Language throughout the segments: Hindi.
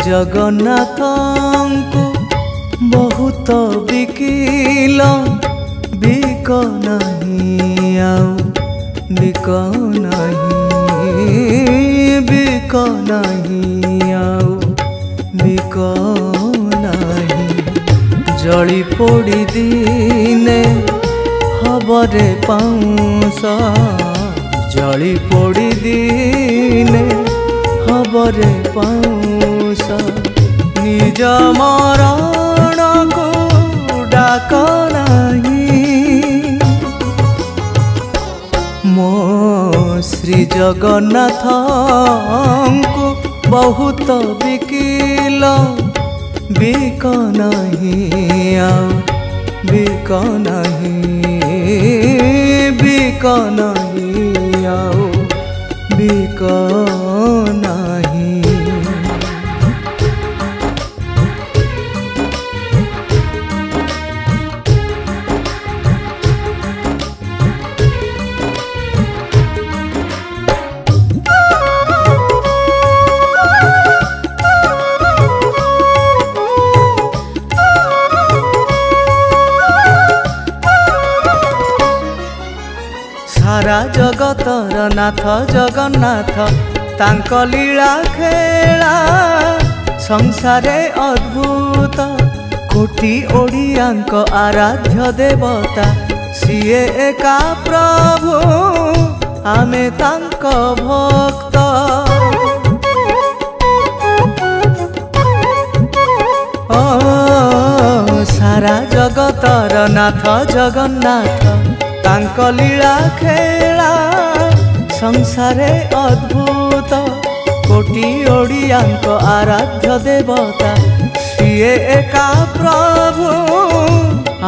जगन्नाथ को बहुत बिकिल बिक नहीं आउ बिक नहीं बिक नहीं आउ बिक नहीं जली पोड़ी दिने हबरे पाउस जली पोड़ी दिने हबरे पाउस निज मरण को डाक नहीं मो श्री जगन्नाथ को बहुत बिकिल बिक नहीं आउ बिक नहीं बिक नहीं आउ बिक नहीं। सारा जगतर नाथ जगन्नाथ तांक लीला खेला संसारे अद्भुत कोटि ओडियांक आराध्य देवता सीए एका प्रभु आमे तांक भक्त सारा जगतर नाथ जगन्नाथ तांक लीला खेला संसारे अद्भुत कोटि ओडियांक आराध्य देवता सीए एका प्रभु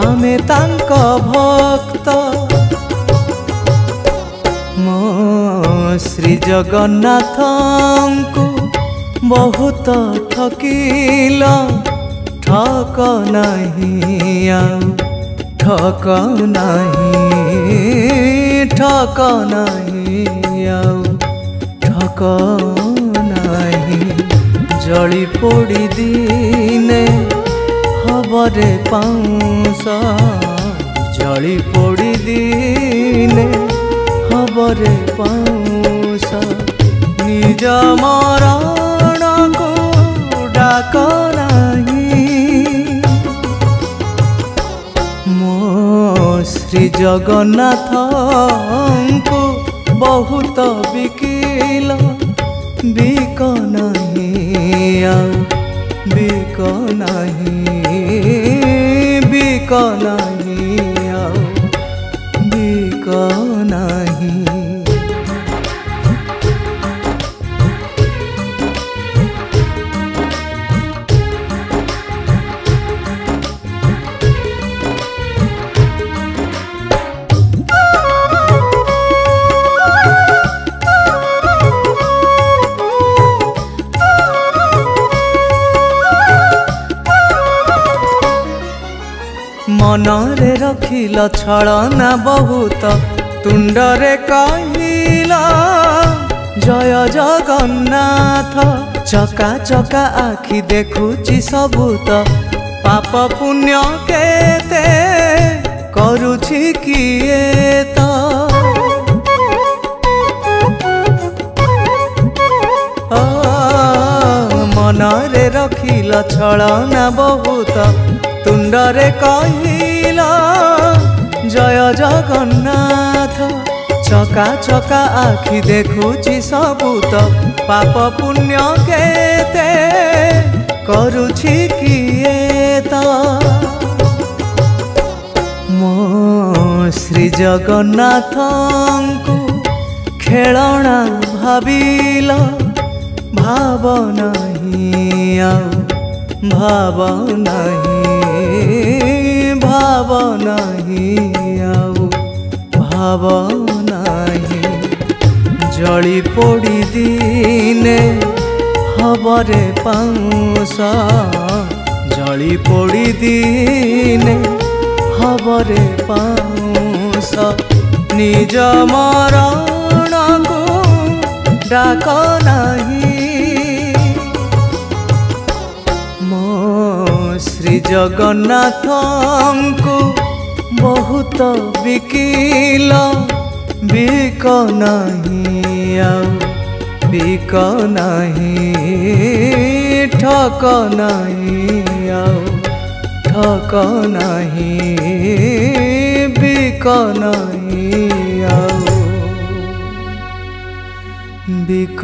आमे तांक भक्त मो श्री जगन्नाथ को बहुत ठकिल ठक नहीं आउ ठक नहीं ठक नहीं आउ ठक नहीं जली पोड़ी दिने हबरे पाउस जली पोड़ी दिने हबरे पाउस निज मरण को डाक नहीं मो श्री जगन्नाथ को बहुत बिकिल बिक नहीं आउ बिक नहीं बिक नहीं आउ बिक नहीं। मनरे रखिल छलना बहुत तुंडरे कहिल जय जगन्नाथ चका चका आखि देखुची सबूत पाप पुण्य केते करुछि किए तो मनरे रखिल छलना बहुत तुंडरे कहिल जय जगन्नाथ चका चका आखि देखुची सबूत पाप पुण्य केते करुछि किए तो मो श्री जगन्नाथ को खेलना भाविल भाव नहीं नहीं आउ भाव नहीं भाव नहीं आउ भाव नहीं जली पोड़ी दिने हबरे पाउस जली पोड़ी दिने हबरे पाउस निज मरण को डाक नहीं मो श्री जगन्नाथ को बहुत बिकिल बिक नहीं आउ बिक नहीं ठक नहीं आउ ठक नहीं बिक नहीं आउ बिक